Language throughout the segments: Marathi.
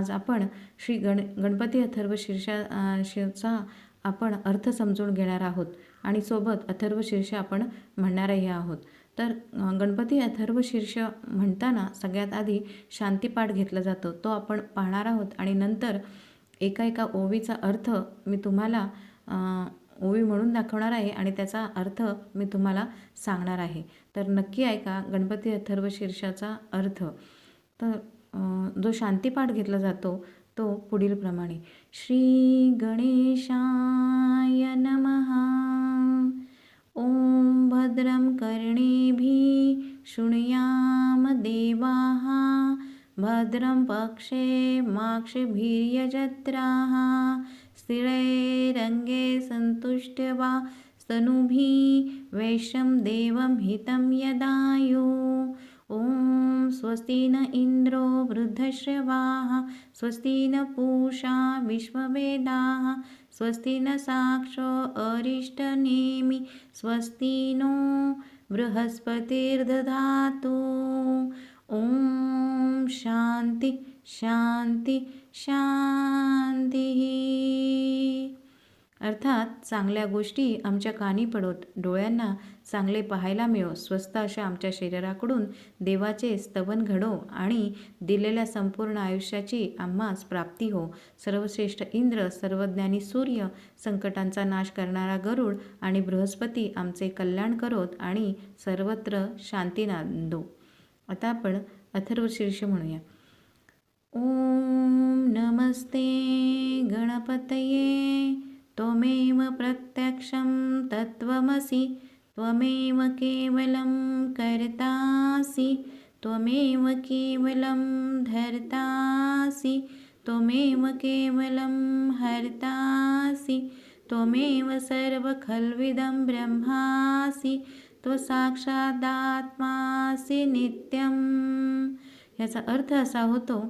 आज आपण श्री गणपती अथर्व शीर्षाचा आपण अर्थ समजून घेणार आहोत आणि सोबत अथर्व शीर्ष आपण म्हणणारही आहोत. तर गणपती अथर्व शीर्ष म्हणताना सगळ्यात आधी शांतीपाठ घेतला जातो, तो आपण पाहणार आहोत आणि नंतर एका ओवीचा अर्थ मी तुम्हाला ओवी म्हणून दाखवणार आहे आणि त्याचा अर्थ मी तुम्हाला सांगणार आहे. तर नक्की ऐका गणपती अथर्व शीर्षाचा अर्थ. तर जो शांतीपाठ घेतला जातो तो पुढील प्रमाणे: श्री गणेशाय नमः. ओम भद्रं कर्णेभिः शृणुयाम देवाः. भद्रं पक्षे माक्षभिर्यजत्राः. स्थिरैरङ्गे सन्तुष्ट्वा स्तनूभिः वैश्यं देवं हितं यदायुः. ओम स्वस्ति न इंद्रो वृद्धश्रवाः. स्वस्ति न पूषा विश्ववेदाः. स्वस्ति न साक्षो अरिष्टनेमि. स्वस्ति नो बृहस्पतिर्दधातु. ओम शांति शांति शांती. अर्थात चांगल्या गोष्टी आमच्या कानी पडोत, डोळ्यांना चांगले पाहायला मिळो, स्वस्त अशा आमच्या शरीराकडून देवाचे स्तवन घडो आणि दिलेल्या संपूर्ण आयुष्याची आम्हास प्राप्ती हो. सर्वश्रेष्ठ इंद्र, सर्वज्ञानी सूर्य, संकटांचा नाश करणारा गरुड आणि बृहस्पती आमचे कल्याण करोत आणि सर्वत्र शांती नांदो. आता आपण अथर्व शीर्ष म्हणूया. ओम नमस्ते गणपतये. त्वमेव प्रत्यक्षं तत्त्वमसि. त्वमेव केवलं कर्तासि. त्वमेव केवलं धर्तासि. त्वमेव केवलं हर्तासि. त्वमेव सर्वखल्विदं ब्रह्मासि. त्वसाक्षादात्मासि नित्यं. याचा अर्थ असा होतो,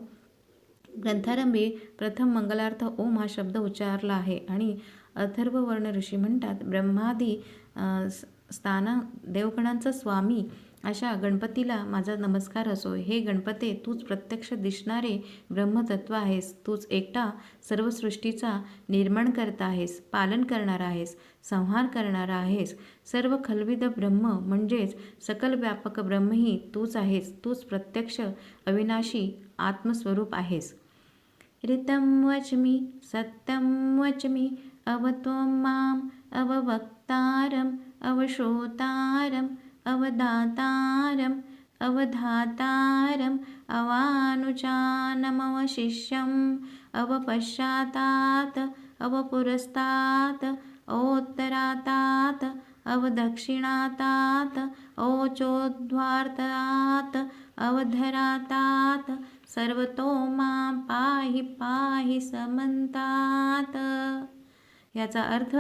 ग्रंथारंभी प्रथम मंगलार्थ ओम हा शब्द उच्चारला आहे आणि अथर्ववर्ण ऋषी म्हणतात, ब्रह्मादी स्थाना देवगणांचा स्वामी अशा गणपतीला माझा नमस्कार असो. हे गणपते, तूच प्रत्यक्ष दिसणारे ब्रह्मतत्व आहेस. तूच एकटा सर्व सृष्टीचा निर्माण करता आहेस, पालन करणारा आहेस, संहार करणारा आहेस. सर्व खल्विद ब्रह्म म्हणजेच सकल व्यापक ब्रह्मही तूच आहेस. तूच प्रत्यक्ष अविनाशी आत्मस्वरूप आहेस. ऋतं वच्मि सत्यं वच्मि अवत्वं माम् अववक्तारम् अवश्रोतारम् अवदातारम् अवधातारम् अवानुचानमवशिष्यम् अवपश्चातात् अवपुरस्तात् अवोत्तरातात् अवदक्षिणातात् अवचोद्वार्तात् अवधरातात् सर्वतो मां पाहि पाहि समंतात. याचा अर्थ,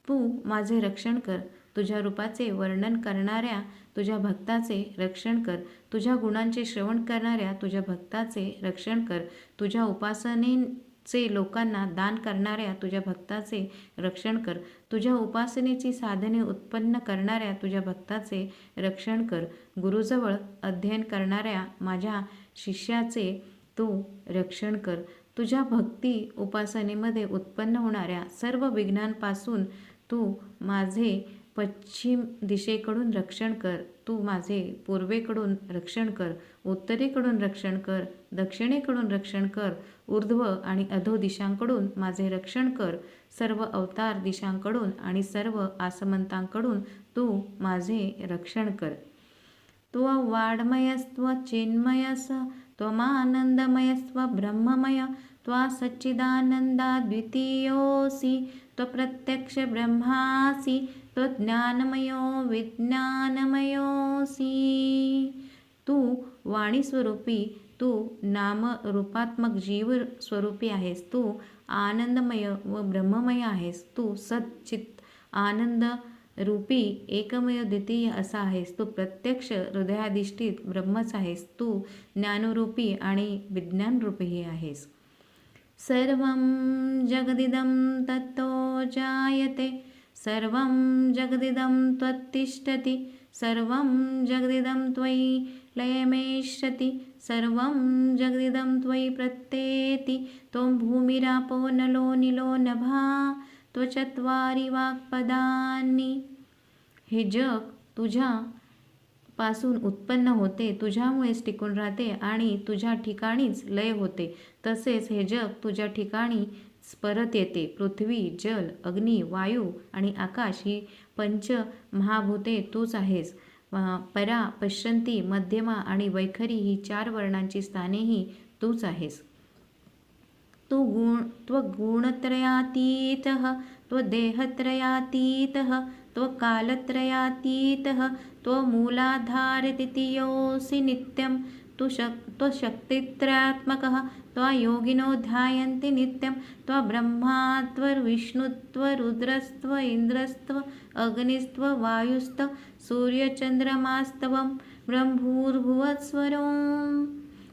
तू माझे रक्षण कर. तुझ्या रूपाचे वर्णन करणाऱ्या तुझ्या भक्ताचे रक्षण कर. तुझ्या गुणांचे श्रवण करणाऱ्या तुझ्या भक्ताचे रक्षण कर. तुझ्या उपासनेचे लोकांना दान करणाऱ्या तुझ्या भक्ताचे रक्षण कर. तुझ्या उपासनेची साधने उत्पन्न करणाऱ्या तुझ्या भक्ताचे रक्षण कर. गुरुजवळ अध्ययन करणाऱ्या माझ्या शिष्याचे तू रक्षण कर. तुझ्या भक्ती उपासनेमध्ये उत्पन्न होणाऱ्या सर्व विघ्नांपासून तू माझे पश्चिम दिशेकडून रक्षण कर. तू माझे पूर्वेकडून रक्षण कर, उत्तरेकडून रक्षण कर, दक्षिणेकडून रक्षण कर, ऊर्ध्व आणि अधो दिशांकडून माझे रक्षण कर. सर्व अवतार दिशांकडून आणि सर्व आसमंतांकडून तू माझे रक्षण कर. त्ववाङ्मयस्त्व चिन्मयस त्वमानन्दमयस्त्व ब्रह्ममय त्वा सच्चिदानन्दाद्वितीयोऽसि. त्वप्रत्यक्ष ब्रह्मासि. त्वज्ञानमयो विज्ञानमयोऽसि. तू वाणी स्वरूपी, तू नाम रूपात्मक जीव स्वरूपी आहेस. तू आनंदमय व ब्रह्ममय आहेस. तू सच्चित आनंद रूपी एकमय द्वितीय असा आहेस. तू प्रत्यक्ष हृदयाधिष्ठित ब्रह्मच आहेस. तू ज्ञानरूपी आणि विज्ञानरूपीही आहेस. सर्वं जगदिदं तत्तो जायते सर्वं जगदिदं त्वत्तिष्ठति सर्वं जगदिदं त्वयि लयमेष्यति सर्वं जगदिदं त्वयि प्रत्येति त्वं भूमिरापो नलो निलो नभा त्वचत्वारि वाक्पदानि. हे जग तुझ्या पासून उत्पन्न होते, तुझ्यामुळेच टिकून राहते आणि तुझ्या ठिकाणीच लय होते. तसेच हे जग तुझ्या ठिकाणी परत येते. पृथ्वी, जल, अग्नी, वायू आणि आकाश ही पंच महाभूते तूच आहेस. परा, पश्यंती, मध्यमा आणि वैखरी ही 4 वर्णांची स्थानेही तूच आहेस. त्वगुणत्रयातीतः त्वदेहत्रयातीतः त्वकालत्रयातीतः त्वमूलाधारतिथियोऽसि नित्यं त्वशक्तित्रयात्मकः त्वयोगिनो ध्यायन्ति नित्यं त्वब्रह्मा त्वविष्णुस्त्वरुद्रस्त्व इन्द्रस्त्व अग्निस्त्ववायुस्त सूर्यचंद्रमास्तवं ब्रह्मभूर्भुवस्वरोम.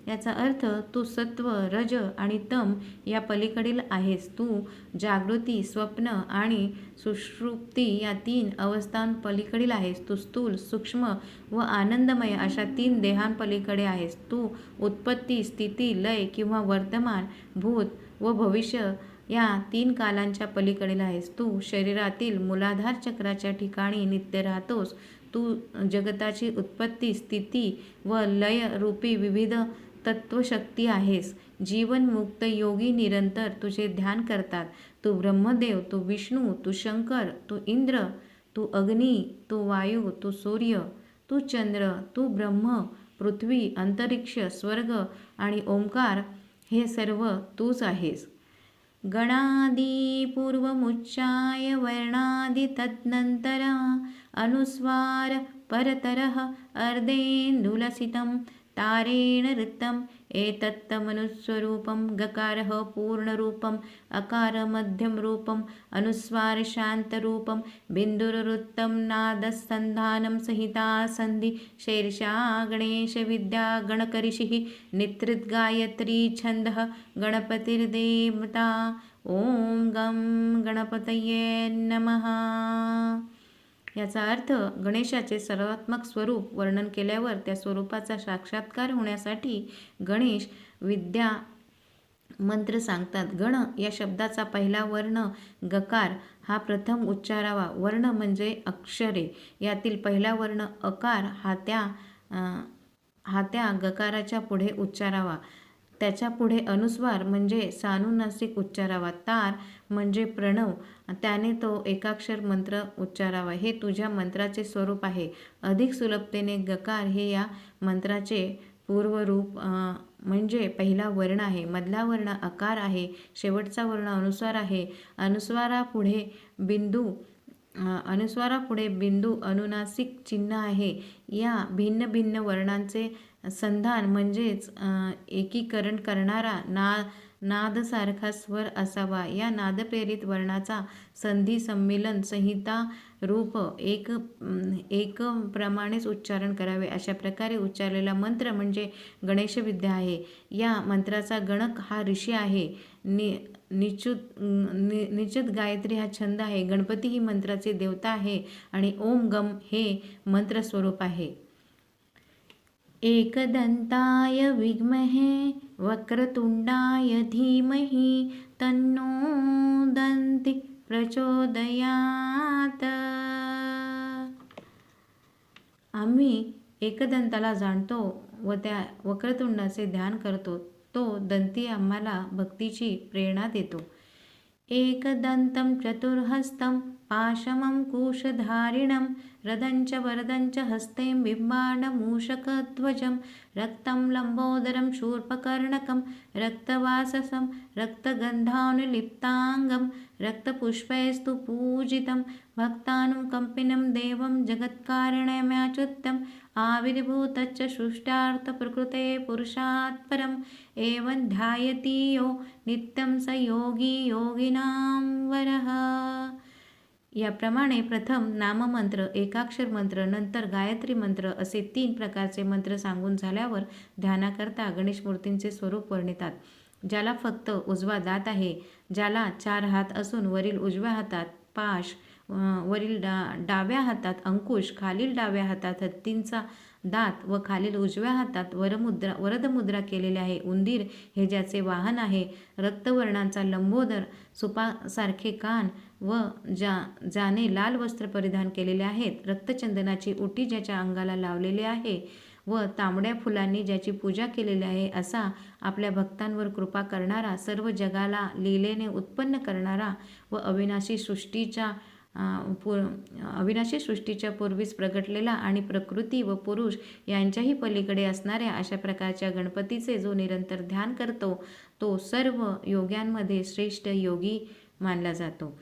याचा अर्थ तू सत्व, रज आणि तम या पलीकडील आहेस. तू जागृती, स्वप्न आणि सुषुप्ती या 3 अवस्थांपलीकडील आहेस. तू स्थूल, सूक्ष्म व आनंदमय अशा 3 देहांपलीकडे आहेस. तू उत्पत्ती, स्थिती, लय किंवा वर्तमान, भूत व भविष्य या 3 कालांच्या पलीकडील आहेस. तू शरीरातील मूलाधार चक्राच्या ठिकाणी नित्य राहतोस. तू जगताची उत्पत्ती, स्थिती व लय रूपी विविध तत्वशक्ती आहेस. जीवनमुक्त योगी निरंतर तुझे ध्यान करतात. तू ब्रह्मदेव, तू विष्णू, तू शंकर, तू इंद्र, तू अग्नी, तू वायू, तू सूर्य, तू चंद्र, तू ब्रह्म, पृथ्वी, अंतरिक्ष, स्वर्ग आणि ओंकार हे सर्व तूच आहेस. गणादि पूर्वमुच्चाय वर्णादि तदनंतर अनुस्वार परतरः अर्धेन्दुलसितं तारेण ऋतं एतत्तमनुस्वरूपं गकारः पूर्णरूपम् अकार मध्यम रूपम् अनुस्वार शान्तरूपं बिन्दुरवृत्तं नादसन्धानं सहिता सन्धि शीर्षा गणेश विद्या गणकऋषिः नित्रित गायत्री छन्दः गणपतिर्देवता. ओम गम गणपतये नमः. याचा अर्थ गणेशाचे सर्वात्मक स्वरूप वर्णन केल्यावर त्या स्वरूपाचा साक्षात्कार होण्यासाठी गणेश विद्या मंत्र सांगतात. गण या शब्दाचा पहिला वर्ण गकार हा प्रथम उच्चारावा. वर्ण म्हणजे अक्षरे. यातील पहिला वर्ण अकार हा त्या गकाराच्या पुढे उच्चारावा. त्याच्या पुढे अनुस्वार म्हणजे सानुनासिक उच्चारावा. तार म्हणजे प्रणव, त्याने तो एकाक्षर मंत्र उच्चारावा. हे तुझ्या मंत्राचे स्वरूप आहे. अधिक सुलभतेने गकार हे या मंत्राचे पूर्वरूप म्हणजे पहिला वर्ण आहे. मधला वर्ण अकार आहे. शेवटचा वर्ण अनुस्वार आहे. अनुस्वारापुढे बिंदू अनुनासिक चिन्ह आहे. या भिन्न भिन्न वर्णांचे संधान म्हणजेच एकीकरण करणारा नादसारखा स्वर असावा. या नादप्रेरित वर्णाचा संधी संमिलन संहिता रूप एक प्रमाणेच उच्चारण करावे. अशा प्रकारे उच्चारलेला मंत्र म्हणजे गणेश विद्या आहे. या मंत्राचा गणक हा ऋषी आहे. निश्चित गायत्री हा छंद आहे. गणपती ही मंत्राचे देवता आहे आणि ओम गम हे मंत्र स्वरूप आहे. एकदंताय विद्महे वक्रतुंडाय धीमहि तन्नो दन्ति प्रचोदयात. आम्ही एकदंताला जाणतो व त्या वक्रतुंडाचे ध्यान करतो. तो दंती आम्हाला भक्तीची प्रेरणा देतो. एकदंतं चतुर्हस्तं पाशमं कुशधारिणं रदञ्च वरदञ्च हस्तें बिम्बाणमूषकध्वजं रक्तं लम्बोदरं शूर्पकर्णकं रक्तवाससं रक्तगन्धानुलिप्ताङ्गं रक्तपुष्पैस्तु पूजितं भक्तानुकम्पिनं देवं जगत्कारणमच्युतम् आविर्भूतच्च सृष्ट्यार्थप्रकृते पुरुषात् परम् एवं ध्यायति यो नित्यं स योगी योगिनां वरः. याप्रमाणे प्रथम नाममंत्र, एकाक्षर मंत्र, नंतर गायत्री मंत्र असे 3 प्रकारचे मंत्र सांगून झाल्यावर ध्यानाकरता गणेश मूर्तींचे स्वरूप वर्णितात. ज्याला फक्त उजवा दात आहे, ज्याला 4 हात असून वरील उजव्या हातात पाश वरील डाव्या हातात अंकुश, खालील डाव्या हातात हत्तींचा दात व खालील उजव्या हातात वरदमुद्रा केलेली आहे. उंदीर हे ज्याचे वाहन आहे. रक्तवर्णांचा लंबोदर, सुपासारखे कान व ज्याने लाल वस्त्र परिधान केलेले आहेत. रक्तचंदनाची उटी ज्याच्या अंगाला लावलेली आहे व तांबड्या फुलांनी ज्याची पूजा केलेली आहे, असा आपल्या भक्तांवर कृपा करणारा, सर्व जगाला लीलेने उत्पन्न करणारा व अविनाशी सृष्टीच्या पूर्वीच प्रगटलेला आणि प्रकृती व पुरुष यांच्याही पलीकडे असणाऱ्या अशा प्रकारच्या गणपतीचे जो निरंतर ध्यान करतो तो सर्व योग्यांमध्ये श्रेष्ठ योगी मानला जातो.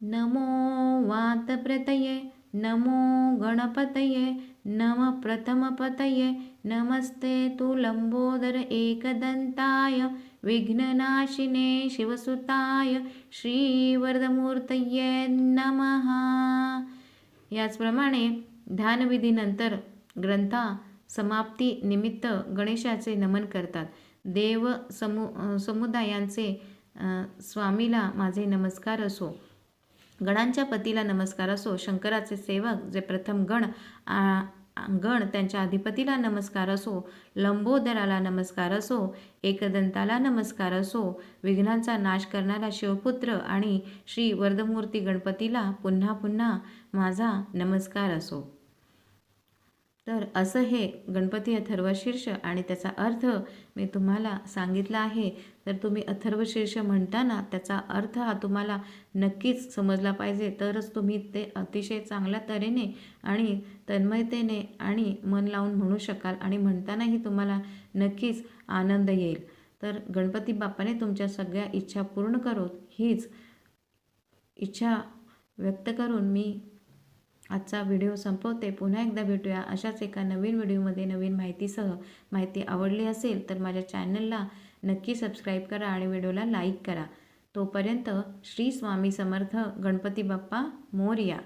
नमो वातप्रतये, नमो गणपतये, नम प्रथमपतये, नमस्ते तु लंबोदर एकदंताय, विघ्ननाशिने शिवसुताय, श्रीवरदमूर्तये नमः. याचप्रमाणे ध्यानविधीनंतर ग्रंथा समाप्ती निमित्त गणेशाचे नमन करतात. देव समुदायांचे स्वामीला माझे नमस्कार असो, गणांच्या पतीला नमस्कार असो, शंकराचे सेवक जे प्रथम गण त्यांच्या अधिपतीला नमस्कार असो, लंबोदराला नमस्कार असो, एकदंताला नमस्कार असो, विघ्नांचा नाश करणारा शिवपुत्र आणि श्री वरदमूर्ती गणपतीला पुन्हा पुन्हा माझा नमस्कार असो. तर असं हे गणपती अथर्वशीर्ष आणि त्याचा अर्थ मी तुम्हाला सांगितला आहे. तर तुम्ही अथर्वशीर्ष म्हणताना त्याचा अर्थ हा तुम्हाला नक्कीच समजला पाहिजे, तरच तुम्ही ते अतिशय चांगल्या तऱ्हेने आणि तन्मयतेने आणि मन लावून म्हणू शकाल आणि म्हणतानाही तुम्हाला नक्कीच आनंद येईल. तर गणपती बाप्पाने तुमच्या सगळ्या इच्छा पूर्ण करोत हीच इच्छा व्यक्त करून मी आजचा व्हिडिओ संपवते. पुन्हा एकदा भेटूया अशाच एका नवीन व्हिडिओमध्ये नवीन माहितीसह. माहिती आवडली असेल तर माझ्या चॅनलला नक्की सबस्क्राईब करा आणि व्हिडिओला लाईक करा. तोपर्यंत श्री स्वामी समर्थ. गणपती बाप्पा मोरया.